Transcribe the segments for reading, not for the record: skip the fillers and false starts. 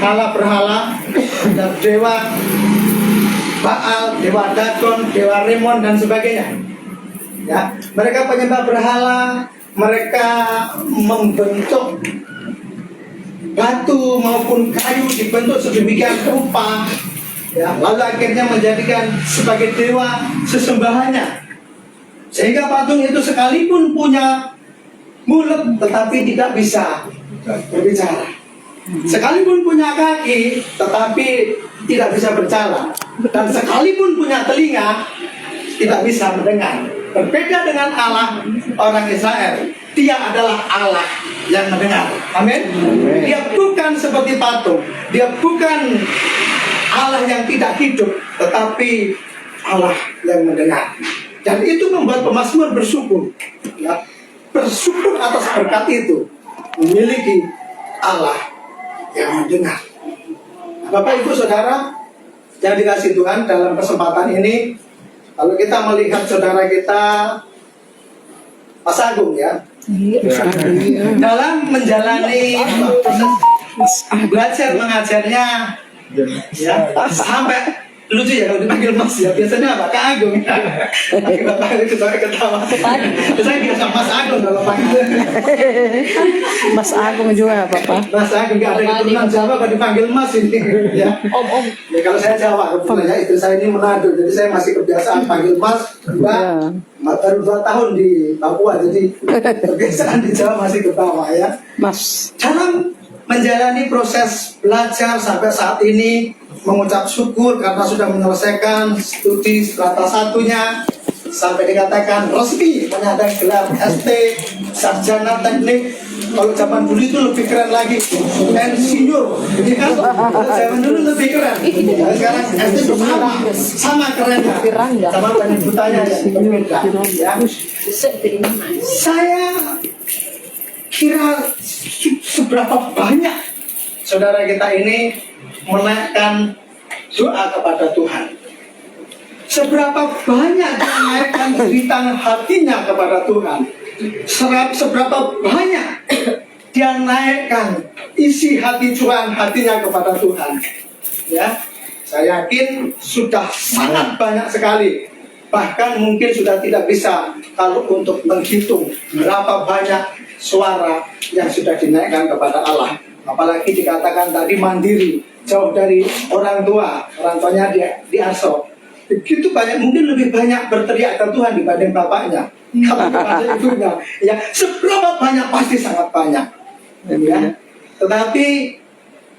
berhala-berhala, ada dewa Baal, dewa Dagon, dewa Remon dan sebagainya. Ya, mereka penyembah berhala, mereka membentuk batu maupun kayu dibentuk sedemikian rupa, ya, lalu akhirnya menjadikan sebagai dewa sesembahannya. Sehingga patung itu sekalipun punya mulut tetapi tidak bisa berbicara. Sekalipun punya kaki tetapi tidak bisa berjalan. Dan sekalipun punya telinga tidak bisa mendengar. Berbeda dengan Allah orang Israel, dia adalah Allah yang mendengar. Amin. Dia bukan seperti patung, dia bukan Allah yang tidak hidup, tetapi Allah yang mendengar. Dan itu membuat pemazmur bersyukur, ya, bersyukur atas berkat itu, memiliki Allah yang mendengar. Bapak Ibu Saudara yang dikasihi Tuhan, dalam kesempatan ini, kalau kita melihat saudara kita Mas Agung, ya, dalam menjalani proses belajar mengajarnya, ya, sampai lucu ya kalau dipanggil Mas, ya, biasanya apa? Kak Agung. Bapak ketawa. Saya biasa Mas Agung kalau panggil. Mas Agung juga Bapak. Mas Agung, nggak ada keturunan Jawa kalau dipanggil Mas ini, ya. Om. Ya kalau saya Jawa, kebetulan ya istri saya ini Manado, jadi saya masih kebiasaan panggil Mas. Baru 2 tahun di Papua, jadi kebiasaan di Jawa masih ketawa, ya. Mas. Dalam menjalani proses belajar sampai saat ini, mengucap syukur karena sudah menyelesaikan studi strata satunya, sampai dikatakan resmi menyandang gelar ST Sarjana Teknik. Kalau zaman dulu itu lebih keren lagi, insinyur, ini kan zaman dulu lebih keren. Nah, sekarang ST itu sama kerennya, sama penyebutannya yang berbeda, ya. Saya kira seberapa banyak saudara kita ini menaikkan doa kepada Tuhan, seberapa banyak dia menaikkan cerita hatinya kepada Tuhan, seberapa banyak dia naikkan isi hati curahan hatinya kepada Tuhan, ya. Saya yakin sudah sangat banyak sekali, bahkan mungkin sudah tidak bisa kalau untuk menghitung berapa banyak suara yang sudah dinaikkan kepada Allah. Apalagi dikatakan tadi mandiri, jauh dari orang tuanya di Arso. Begitu banyak, mungkin lebih banyak berteriak ke Tuhan dibanding bapaknya, kepada ibunya. Ya, seberapa banyak pasti sangat banyak. Ya. Tetapi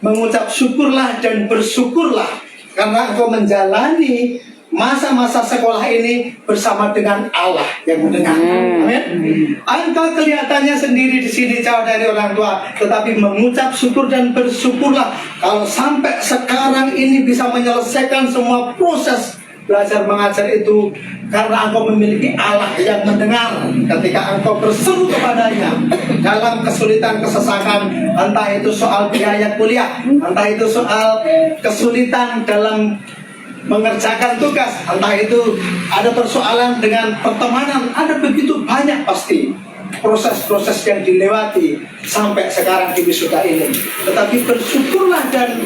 mengucap syukurlah dan bersyukurlah karena engkau menjalani masa-masa sekolah ini bersama dengan Allah yang mendengar. Amin. Engkau kelihatannya sendiri di sini jauh dari orang tua, tetapi mengucap syukur dan bersyukurlah kalau sampai sekarang ini bisa menyelesaikan semua proses belajar mengajar itu karena engkau memiliki Allah yang mendengar ketika engkau berseru kepadanya dalam kesulitan kesesakan, entah itu soal biaya kuliah, entah itu soal kesulitan dalam mengerjakan tugas, entah itu ada persoalan dengan pertemanan, ada begitu banyak pasti proses-proses yang dilewati sampai sekarang di wisuda ini. Tetapi bersyukurlah dan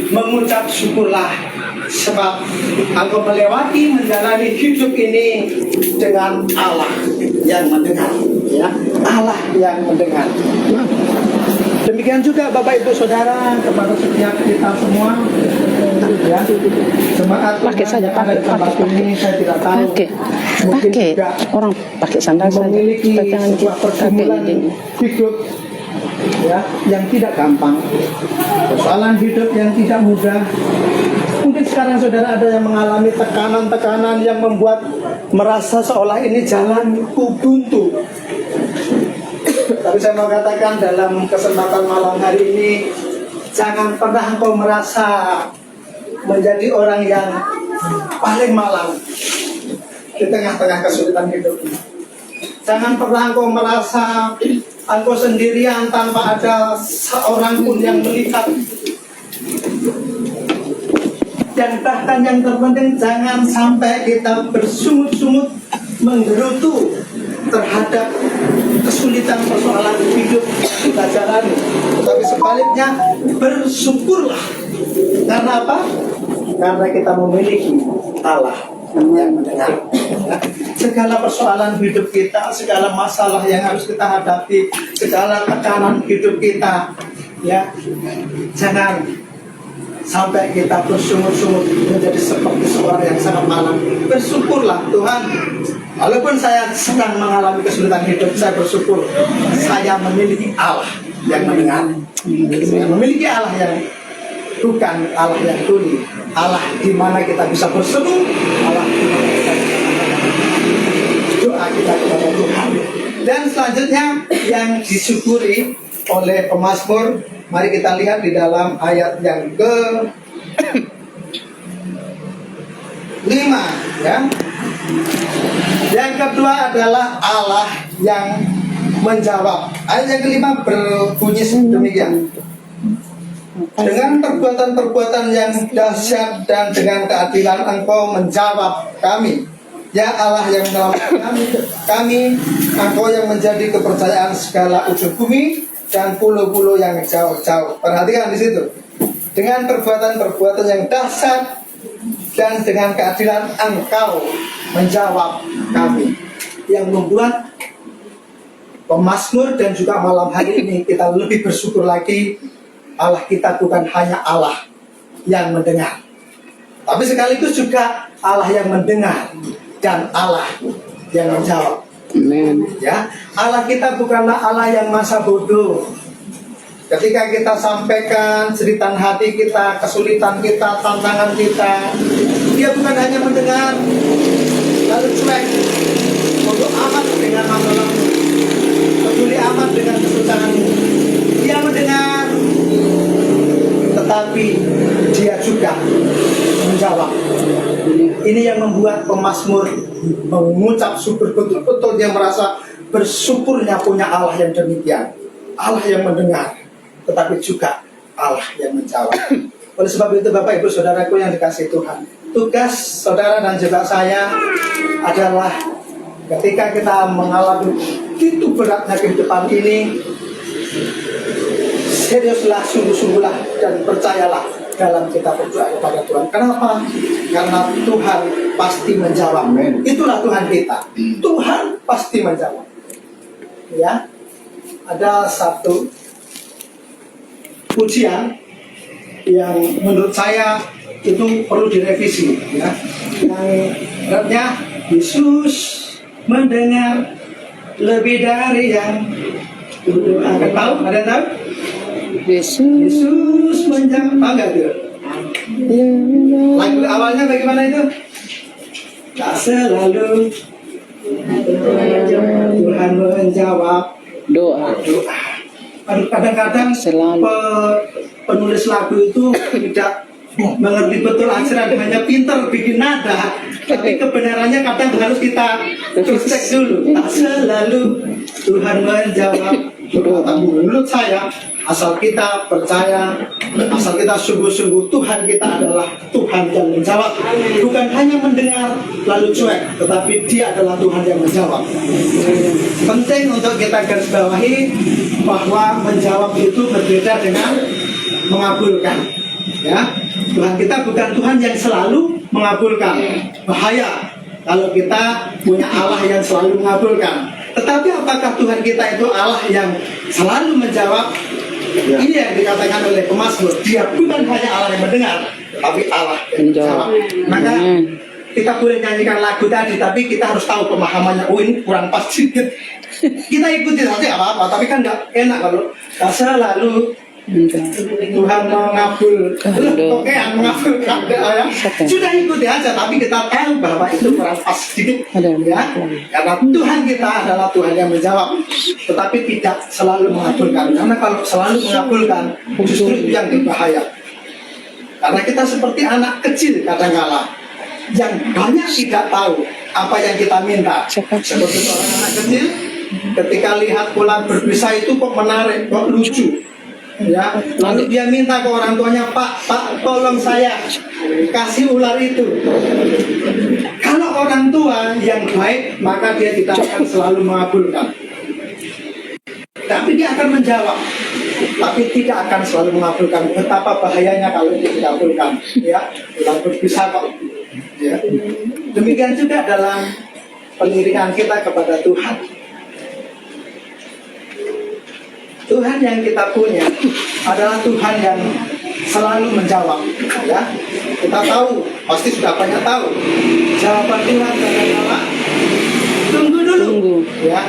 mengucap syukurlah sebab engkau melewati menjalani hidup ini dengan Allah yang mendengar, ya, Allah yang mendengar. Demikian juga Bapak Ibu Saudara kepada setiap kita semua, ya, jemaat Pakai saja, pakai ini saya tidak tahu. Mungkin juga orang pakai sandal saja. memiliki sebuah pergumulan hidup, ya, yang tidak gampang, persoalan hidup yang tidak mudah. Mungkin sekarang saudara ada yang mengalami tekanan-tekanan yang membuat merasa seolah ini jalanku buntu. Tapi saya mau katakan dalam kesempatan malam hari ini, jangan pernah engkau merasa menjadi orang yang paling malang di tengah-tengah kesulitan hidup ini. Jangan pernah engkau merasa engkau sendirian tanpa ada seorang pun yang melihat. Dan bahkan yang terpenting, jangan sampai kita bersungut-sungut menggerutu terhadap kesulitan persoalan hidup kita jalani. Tetapi sebaliknya bersyukurlah. Karena apa? Karena kita memiliki Allah yang mendengar. Ya. Segala persoalan hidup kita, segala masalah yang harus kita hadapi, segala tekanan hidup kita, ya, jangan sampai kita bersungut-sungut menjadi seperti seorang yang sangat malang. Bersyukurlah Tuhan, walaupun saya sedang mengalami kesulitan hidup, saya bersyukur saya memiliki Allah yang mendengar. Saya memiliki Allah yang bukan Allah yang tuli, Allah di mana kita bisa berseru, Allah di mana kita bisa doa kita kepada Tuhan. Dan selanjutnya yang disyukuri oleh pemazmur, mari kita lihat di dalam ayat yang ke-5, ya. Yang kedua adalah Allah yang menjawab. Ayat yang ke-5 berbunyi demikian. Dengan perbuatan-perbuatan yang dahsyat dan dengan keadilan Engkau menjawab kami. Ya Allah yang menyelamatkan kami, Engkau yang menjadi kepercayaan segala ujung bumi dan pulau-pulau yang jauh-jauh. Perhatikan di situ. Dengan perbuatan-perbuatan yang dahsyat dan dengan keadilan Engkau menjawab kami. Yang membuat pemazmur dan juga malam hari ini kita lebih bersyukur lagi, Allah kita bukan hanya Allah yang mendengar, tapi sekaligus juga Allah yang mendengar dan Allah yang menjawab. Amen. Ya, Allah kita bukanlah Allah yang masa bodoh. Ketika kita sampaikan jeritan hati kita, kesulitan kita, tantangan kita, Dia bukan hanya mendengar lalu cuek, bodoh amat dengan masalahmu, peduli amat dengan kesusahanmu. Dia mendengar, tetapi Dia juga menjawab. Ini yang membuat pemazmur mengucap syukur, betul-betul dia merasa bersyukurnya punya Allah yang demikian, Allah yang mendengar, tetapi juga Allah yang menjawab. Oleh sebab itu Bapak Ibu Saudaraku yang dikasihi Tuhan, tugas saudara dan juga saya adalah ketika kita mengalami begitu beratnya kehidupan ini, seriuslah, sungguh-sungguhlah dan percayalah dalam kita berdoa kepada Tuhan. Kenapa? Karena Tuhan pasti menjawab. Itulah Tuhan kita. Tuhan pasti menjawab. Ya, ada satu pujian yang menurut saya itu perlu direvisi. Ya, yang artinya Yesus mendengar lebih dari yang akan tahu. Ada yang tahu? Yesus menjawab. Enggak tuh? Lagu awalnya bagaimana itu? Tak selalu Tuhan menjawab Doa. doa. Kadang-kadang penulis lagu itu tidak mengerti betul ajaran, hanya pintar bikin nada, tapi kebenarannya kadang harus kita cek dulu. Tak selalu Tuhan menjawab doa. Menurut saya, asal kita percaya, asal kita sungguh-sungguh, Tuhan kita adalah Tuhan yang menjawab. Bukan hanya mendengar lalu cuek, tetapi Dia adalah Tuhan yang menjawab. Penting untuk kita garis bawahi bahwa menjawab itu berbeda dengan mengabulkan. Ya, Tuhan kita bukan Tuhan yang selalu mengabulkan. Bahaya kalau kita punya Allah yang selalu mengabulkan. Tetapi apakah Tuhan kita itu Allah yang selalu menjawab? Ya. Ini yang dikatakan oleh pemazmur. Dia bukan hanya Allah yang mendengar, tapi Allah yang menjawab. Maka kita boleh nyanyikan lagu tadi, tapi kita harus tahu pemahamannya. Oh, ini kurang pas sedikit. Kita ikuti saja apa-apa, tapi kan nggak enak kalau selalu Tuhan mengabulkan. Oke, yang mengabulkan ya. Sudah ikuti aja, tapi kita tahu bahwa itu kurang pas sedikit, ya. Karena Tuhan kita adalah Tuhan yang menjawab, tetapi tidak selalu mengabulkan. Karena kalau selalu mengabulkan, justru itu yang berbahaya. Karena kita seperti anak kecil kadang-kala yang banyak tidak tahu apa yang kita minta. Seperti seorang anak kecil ketika lihat ular berbisa itu kok menarik, kok lucu. Ya, lalu dia minta ke orang tuanya, Pak, tolong saya kasih ular itu. Kalau orang tua yang baik, maka dia tidak akan selalu mengabulkan. tapi dia akan menjawab. Tapi tidak akan selalu mengabulkan. Betapa bahayanya kalau dia dikabulkan. Ya, Tuhan bisa kok. Ya. Demikian juga dalam pengiringan kita kepada Tuhan. Tuhan yang kita punya adalah Tuhan yang selalu menjawab. Ya, kita tahu, pasti sudah banyak tahu. Jawaban Tuhan kadang-kala tunggu dulu. Ya,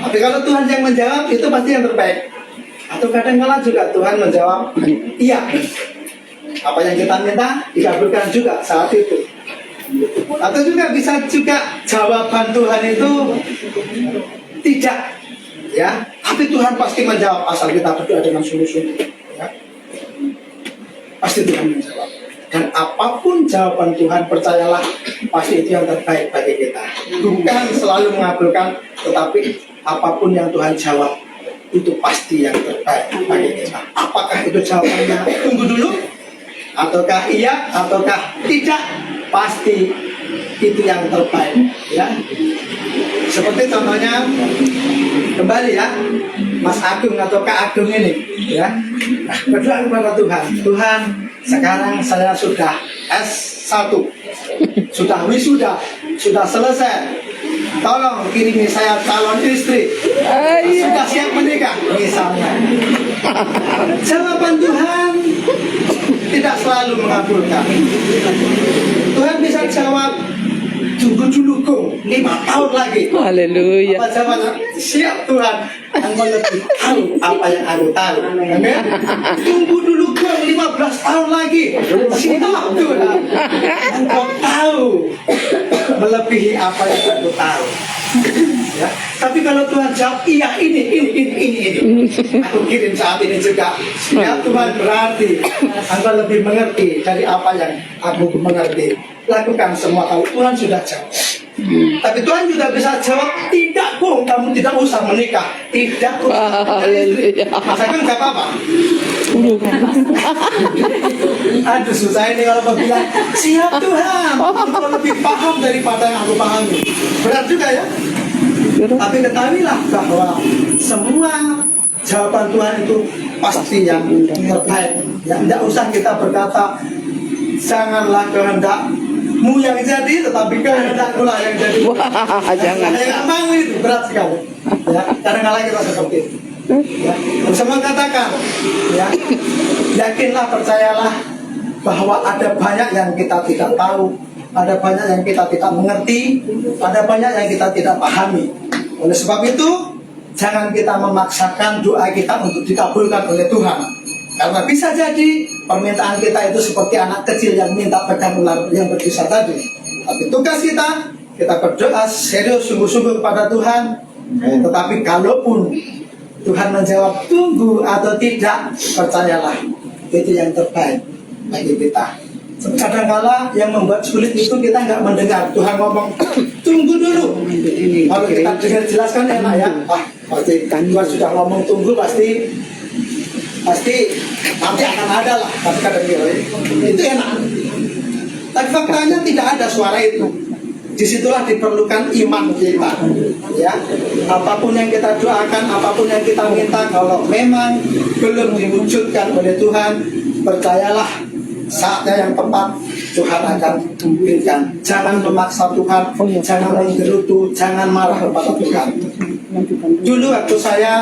tapi kalau Tuhan yang menjawab itu pasti yang terbaik. Atau kadang-kala juga Tuhan menjawab iya. Apa yang kita minta dikabulkan juga saat itu. Atau juga bisa juga jawaban Tuhan itu tidak, ya. Tapi Tuhan pasti menjawab asal kita berdoa dengan sungguh-sungguh. Ya. Pasti Tuhan menjawab. Dan apapun jawaban Tuhan, percayalah pasti itu yang terbaik bagi kita. Bukan selalu mengabulkan, tetapi apapun yang Tuhan jawab itu pasti yang terbaik bagi kita. Apakah itu jawabannya tunggu dulu, ataukah iya, ataukah tidak, pasti itu yang terbaik. Ya, seperti contohnya kembali ya, Mas Agung atau Kak Agung ini, ya, berdoa kepada Tuhan. Tuhan, sekarang saya sudah S1, sudah wisuda, sudah selesai. Tolong kirimi saya calon istri, sudah siap menikah, misalnya. Jawaban Tuhan tidak selalu mengabulkan. Tuhan bisa jawab, tunggu dulu Gung, 5 tahun lagi. Haleluya. Apa jawabannya? Siap Tuhan, Engkau lebih tahu apa yang aku tahu. Amin. Tunggu dulu Gung, 15 tahun lagi. Siap Tuhan, Engkau tahu melebihi apa yang aku tahu. Ya. Tapi kalau Tuhan jawab iya ini, aku kirim saat ini juga. Ya Tuhan, berarti Engkau lebih mengerti dari apa yang aku mengerti. Lakukan semua kalau Tuhan sudah jawab. Tapi Tuhan juga bisa jawab, tidak Bung, kamu tidak usah menikah, tidak usah istri. Saya kan nggak apa-apa. Aduh susah ini kalau mau bilang siap Tuhan, engkau lebih paham daripada yang aku pahami. Berat juga ya. Tapi ketahuilah bahwa semua jawaban Tuhan itu pasti yang terbaik. Ya, tidak usah kita berkata janganlah kehendakmu yang jadi, tetapi kehendakku lah yang jadi. Wah, jangan. Saya nggak mau, itu berat sekali. Ya, kadang-kadang kita seperti itu. Ya, semua katakan, ya, yakinlah, percayalah bahwa ada banyak yang kita tidak tahu, ada banyak yang kita tidak mengerti, ada banyak yang kita tidak pahami. Oleh sebab itu, jangan kita memaksakan doa kita untuk dikabulkan oleh Tuhan. Karena bisa jadi permintaan kita itu seperti anak kecil yang minta pegang ular yang berbisa tadi. Tapi tugas kita berdoa serius sungguh-sungguh kepada Tuhan. Tetapi kalaupun Tuhan menjawab tunggu atau tidak, percayalah itu yang terbaik bagi kita. Kadang-kala yang membuat sulit itu kita nggak mendengar Tuhan ngomong tunggu dulu. Kalau kita dengar jelaskan enak ya. Pasti Tuhan sudah ngomong tunggu, pasti nanti akan ada lah. Tapi kadang itu enak. Tapi faktanya tidak ada suara itu. Disitulah diperlukan iman kita. Ya, apapun yang kita doakan, apapun yang kita minta, kalau memang belum diwujudkan oleh Tuhan, percayalah saatnya yang tepat Tuhan akan memberikan. Jangan memaksa Tuhan, jangan menggerutu, jangan marah kepada Tuhan. Dulu waktu saya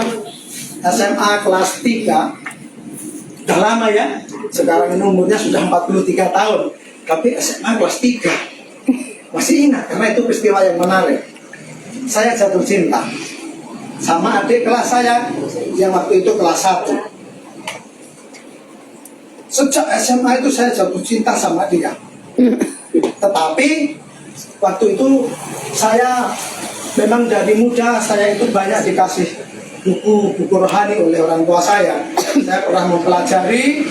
SMA kelas 3, udah lama ya, sekarang ini umurnya sudah 43 tahun, tapi SMA kelas 3 masih ingat karena itu peristiwa yang menarik. Saya jatuh cinta sama adik kelas saya yang waktu itu kelas 1. Sejak SMA itu saya jatuh cinta sama dia. Tetapi waktu itu saya memang dari muda saya itu banyak dikasih buku rohani oleh orang tua saya. Saya pernah mempelajari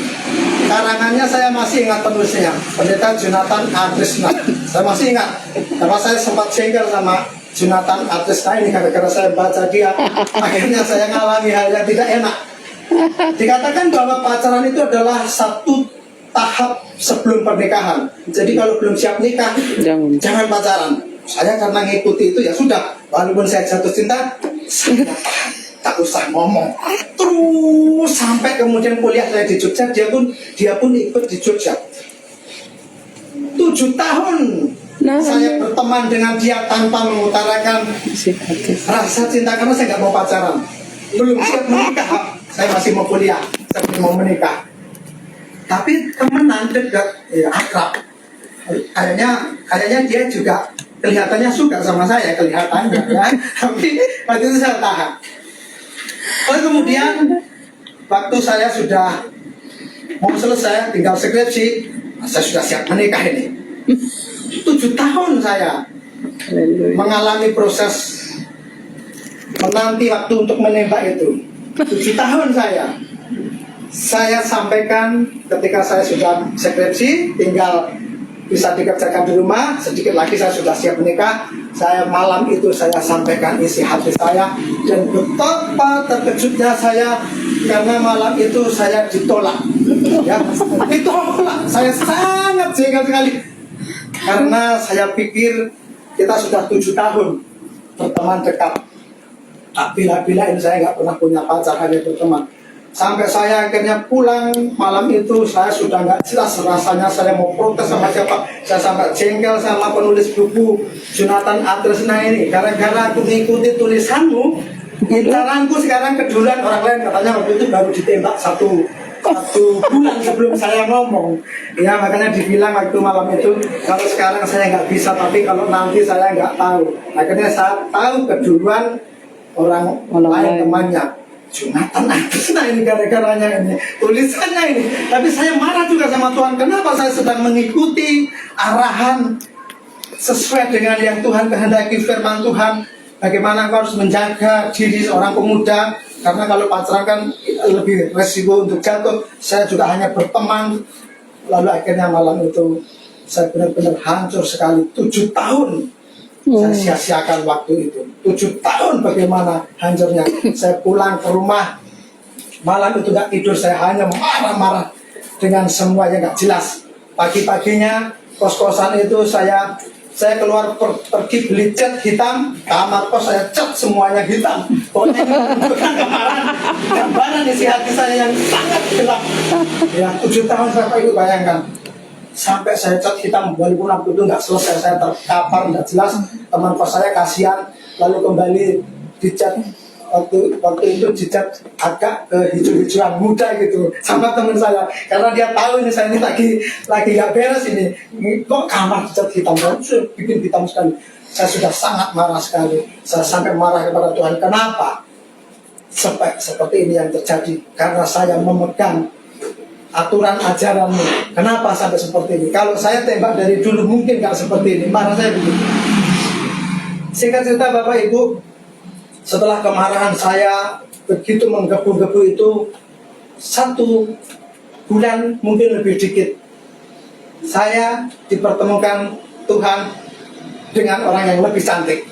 karangannya, saya masih ingat penulisnya, Pendeta Jonathan Adresna. Saya masih ingat karena saya sempat jengkel sama Jonathan Adresna ini gara-gara saya baca dia. Akhirnya saya mengalami hal yang tidak enak. Dikatakan bahwa pacaran itu adalah satu tahap sebelum pernikahan. Jadi kalau belum siap nikah, jangan pacaran. Saya karena ngikuti itu ya sudah, walaupun saya jatuh cinta, saya tak usah ngomong. Terus sampai kemudian kuliah saya di Jogja, dia pun ikut di Jogja. 7 tahun Nah, saya berteman dengan dia tanpa mengutarakan simpatis. rasa cinta karena saya nggak mau pacaran, belum siap menikah. Saya masih mau kuliah, saya belum mau menikah. Tapi temenan dekat, ya akrab. Kayaknya dia juga kelihatannya suka sama saya, kelihatannya ya. Tapi waktu itu saya tahan. Lalu kemudian waktu saya sudah mau selesai, tinggal skripsi, saya sudah siap menikah ini. 7 tahun saya Haleluya. mengalami proses menanti waktu untuk menembak itu. 7 tahun saya sampaikan ketika saya sudah skripsi, tinggal bisa dikerjakan di rumah, sedikit lagi saya sudah siap menikah. Saya malam itu saya sampaikan isi hati saya, dan betapa terkejutnya saya karena malam itu saya ditolak. Ya, ditolak. Saya sangat jengkel sekali karena saya pikir kita sudah 7 tahun berteman dekat. Tak bila-bila ini saya nggak pernah punya pacar, hanya berteman. Sampai saya akhirnya pulang malam itu, saya sudah nggak jelas rasanya, saya mau protes sama siapa. Saya sampai jengkel sama penulis buku Jonathan Adresna ini, gara-gara aku mengikuti tulisanmu, incaranku sekarang keduluan orang lain. Katanya waktu itu baru ditembak satu bulan sebelum saya ngomong. Ya, makanya dibilang waktu malam itu, kalau sekarang saya nggak bisa, tapi kalau nanti saya nggak tahu. Akhirnya saya tahu keduluan orang lain temannya. Jonathan Adresna ini gara-garanya ini, tulisannya ini. Tapi saya marah juga sama Tuhan. Kenapa saya sedang mengikuti arahan sesuai dengan yang Tuhan kehendaki, firman Tuhan. Bagaimana kau harus menjaga diri seorang pemuda, karena kalau pacaran kan lebih resiko untuk jatuh. Saya juga hanya berteman. Lalu akhirnya malam itu saya benar-benar hancur sekali. 7 tahun saya sia-siakan waktu itu. 7 tahun bagaimana hancurnya. Saya pulang ke rumah, malam itu gak tidur, saya hanya marah-marah dengan semua yang gak jelas. Pagi-paginya kos-kosan itu saya keluar pergi beli cat hitam, kamar kos saya cat semuanya hitam. Pokoknya menunjukkan gambaran isi hati saya yang sangat gelap. Ya, 7 tahun Bapak Ibu bayangkan. Sampai saya cat hitam, walaupun waktu itu nggak selesai, saya terkapar, nggak jelas. Teman kos saya kasihan, lalu kembali dicat. Waktu itu dicat agak ke hijau-hijauan muda gitu sama teman saya, karena dia tahu ini saya ini lagi nggak beres ini. Kok kamar dicat hitam, bikin hitam sekali. Saya sudah sangat marah sekali. Saya sampai marah kepada Tuhan. Kenapa seperti ini yang terjadi? Karena saya memegang aturan ajaranmu. Kenapa sampai seperti ini? Kalau saya tembak dari dulu mungkin nggak seperti ini. Marah saya begitu. Singkat cerita Bapak Ibu, setelah kemarahan saya begitu menggebu-gebu itu, 1 bulan mungkin lebih dikit, saya dipertemukan Tuhan dengan orang yang lebih cantik.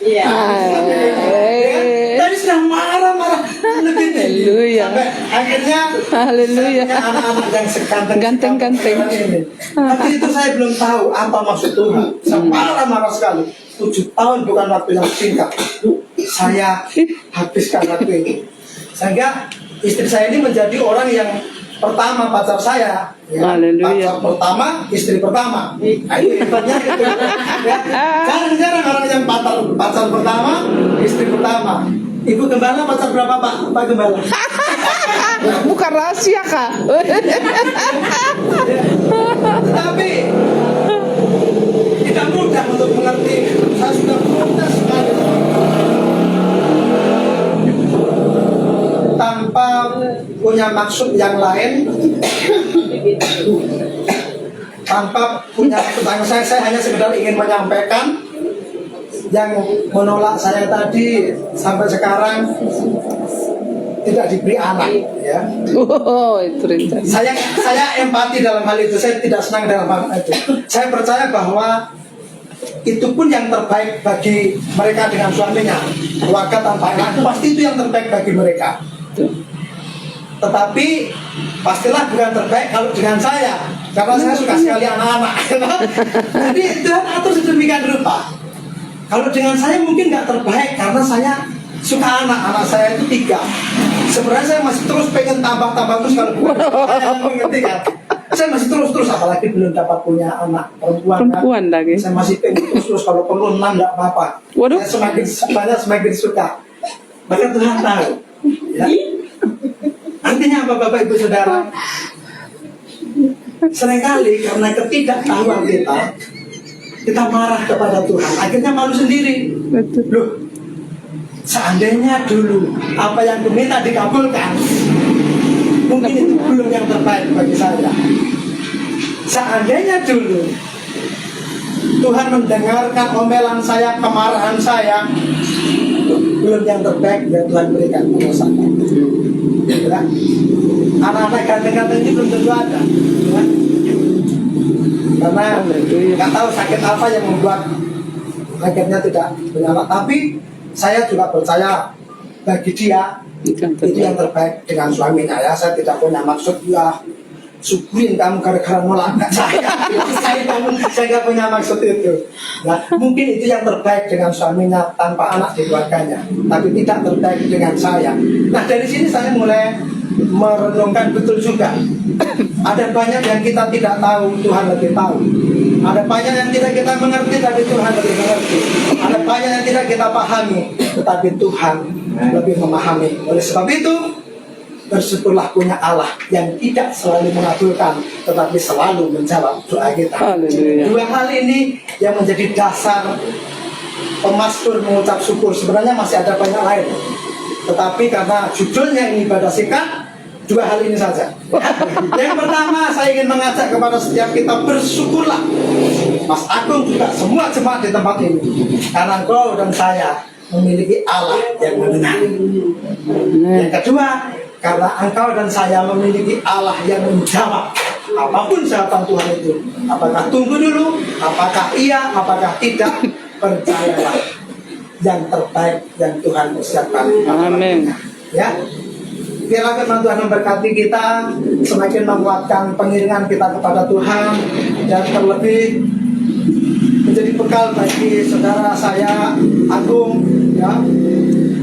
Tadi sudah marah-marah lebih tinggi. Sampai akhirnya Haleluya. anak-anak yang Ganteng-ganteng. ini. Tapi itu saya belum tahu apa maksud Tuhan. Saya marah-marah sekali. 7 tahun bukan waktu yang singkat. Saya habiskan waktu itu. Sehingga istri saya ini menjadi orang yang pertama pacar saya. Ya. Pacar pertama, istri pertama. Nah, ini hebatnya gitu. Ya. Jarang-jarang orang yang pacar pertama, istri pertama. Ibu Gembala pacar berapa Pak Gembala? Bukan rahasia kak. Tetapi tidak mudah untuk mengerti. Saya sudah protes sekali. Tanpa punya maksud yang lain, tanpa punya maksud yang saya hanya sekedar ingin menyampaikan yang menolak saya tadi sampai sekarang tidak diberi anak, ya. Oh, itu rencana. Saya empati dalam hal itu. Saya tidak senang dalam hal itu. Saya percaya bahwa itu pun yang terbaik bagi mereka dengan suaminya. Keluarga tanpa anak pasti itu yang terbaik bagi mereka. Tetapi pastilah bukan terbaik kalau dengan saya, karena saya suka sekali anak-anak. Jadi Tuhan atur sedemikian rupa. Kalau dengan saya mungkin nggak terbaik karena saya suka anak saya itu 3. Sebenarnya saya masih terus pengen tambah terus kalau bukan saya yang mengerti kan. Saya masih terus apalagi belum dapat punya anak perempuan Perempuan kan. lagi. Saya masih pengen terus kalau perlu 6 nggak apa-apa. Waduh. Saya semakin banyak semakin suka. Bahkan Tuhan tahu. Ya. Artinya apa Bapak Ibu Saudara? Seringkali karena ketidaktahuan kita marah kepada Tuhan. Akhirnya malu sendiri. Betul. Loh, seandainya dulu apa yang diminta dikabulkan, mungkin itu belum yang terbaik bagi saya. Seandainya dulu Tuhan mendengarkan omelan saya, kemarahan saya, belum yang terbaik yang Tuhan berikan kepada saya. Ya. Anak-anak ganteng-ganteng ini belum tentu ada. Ya. Karena nggak tahu sakit apa yang membuat akhirnya tidak punya anak. Tapi saya juga percaya bagi dia itu yang terbaik dengan suaminya ya. Saya tidak punya maksud ya syukurin kamu gara-gara nolak saya. Saya nggak punya maksud itu. Nah, mungkin itu yang terbaik dengan suaminya tanpa anak di keluarganya, tapi tidak terbaik dengan saya. Nah, dari sini saya mulai merenungkan betul juga. Ada banyak yang kita tidak tahu, Tuhan lebih tahu. Ada banyak yang tidak kita mengerti, tapi Tuhan lebih mengerti. Ada banyak yang tidak kita pahami, tetapi Tuhan lebih memahami. Oleh sebab itu, bersyukurlah punya Allah yang tidak selalu mengabulkan, tetapi selalu menjawab doa kita. Haleluya. 2 hal ini yang menjadi dasar pemasmur mengucap syukur. Sebenarnya masih ada banyak lain, tetapi karena judulnya ini ibadah singkat, 2 hal ini saja. Yang pertama, saya ingin mengajak kepada setiap kita bersyukurlah. Mas Agung juga semua jemaat di tempat ini, karena engkau dan saya memiliki Allah yang mendengar. Yang kedua, karena engkau dan saya memiliki Allah yang menjawab apapun jawaban Tuhan itu. Apakah tunggu dulu, apakah iya, apakah tidak, percayalah yang terbaik yang Tuhan persiapkan. Amin. Ya, biarlah firman Tuhan memberkati kita, semakin menguatkan pengiringan kita kepada Tuhan, dan terlebih menjadi bekal bagi saudara saya Agung, ya.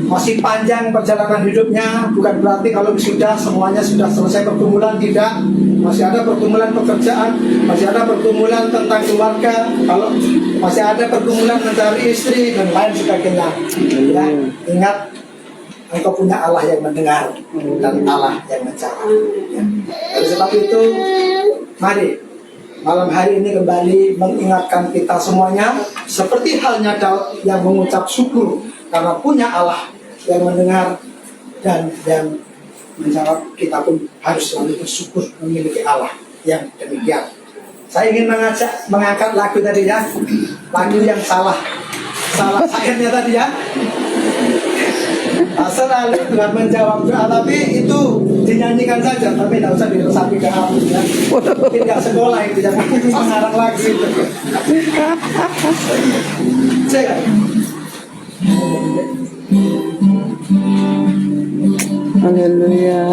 Masih panjang perjalanan hidupnya, bukan berarti kalau sudah semuanya sudah selesai pergumulan, tidak. Masih ada pergumulan pekerjaan, masih ada pergumulan tentang keluarga, kalau masih ada pergumulan mencari istri dan lain sebagainya. Ya, ingat, engkau punya Allah yang mendengar dan Allah yang menjawab. Ya. Oleh sebab itu, mari malam hari ini kembali mengingatkan kita semuanya, seperti halnya Daud yang mengucap syukur karena punya Allah yang mendengar dan yang menjawab. Kita pun harus selalu bersyukur memiliki Allah yang demikian. Saya ingin mengangkat lagu tadi ya, lagu yang salah sayapnya tadi ya. Selalu Tuhan menjawab doa, tapi itu dinyanyikan saja, tapi tidak usah diresapi ke hati ya. Tidak sekolah itu, jangan mengarang lagi itu. Saya Haleluya.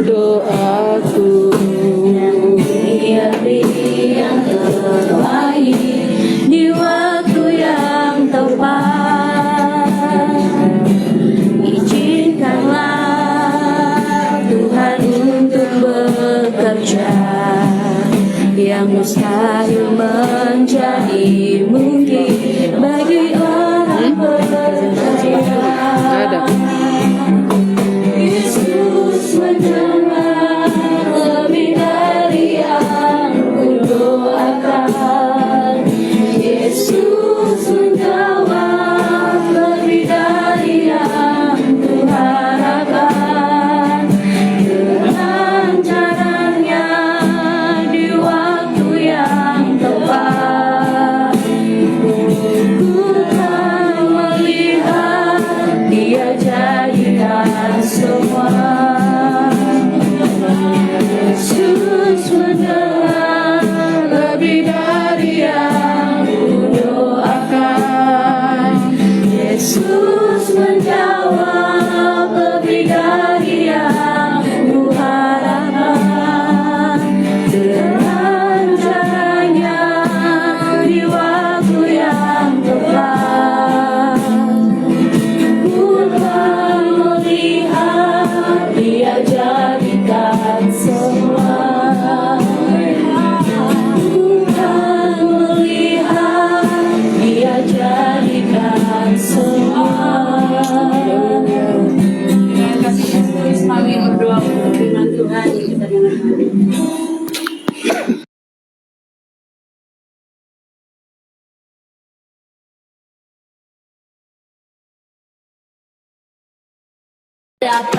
Doaku yang terbaik di waktu yang tepat. Izinkanlah Tuhan untuk bekerja yang mustahil menjadi mungkin bagi orang percaya. ada. Yesus mendengar lebih dari yang kudoakan. Yesus menjawab lebih dari yang kuharapkan. Dengan caranya di waktu yang tepat. dapat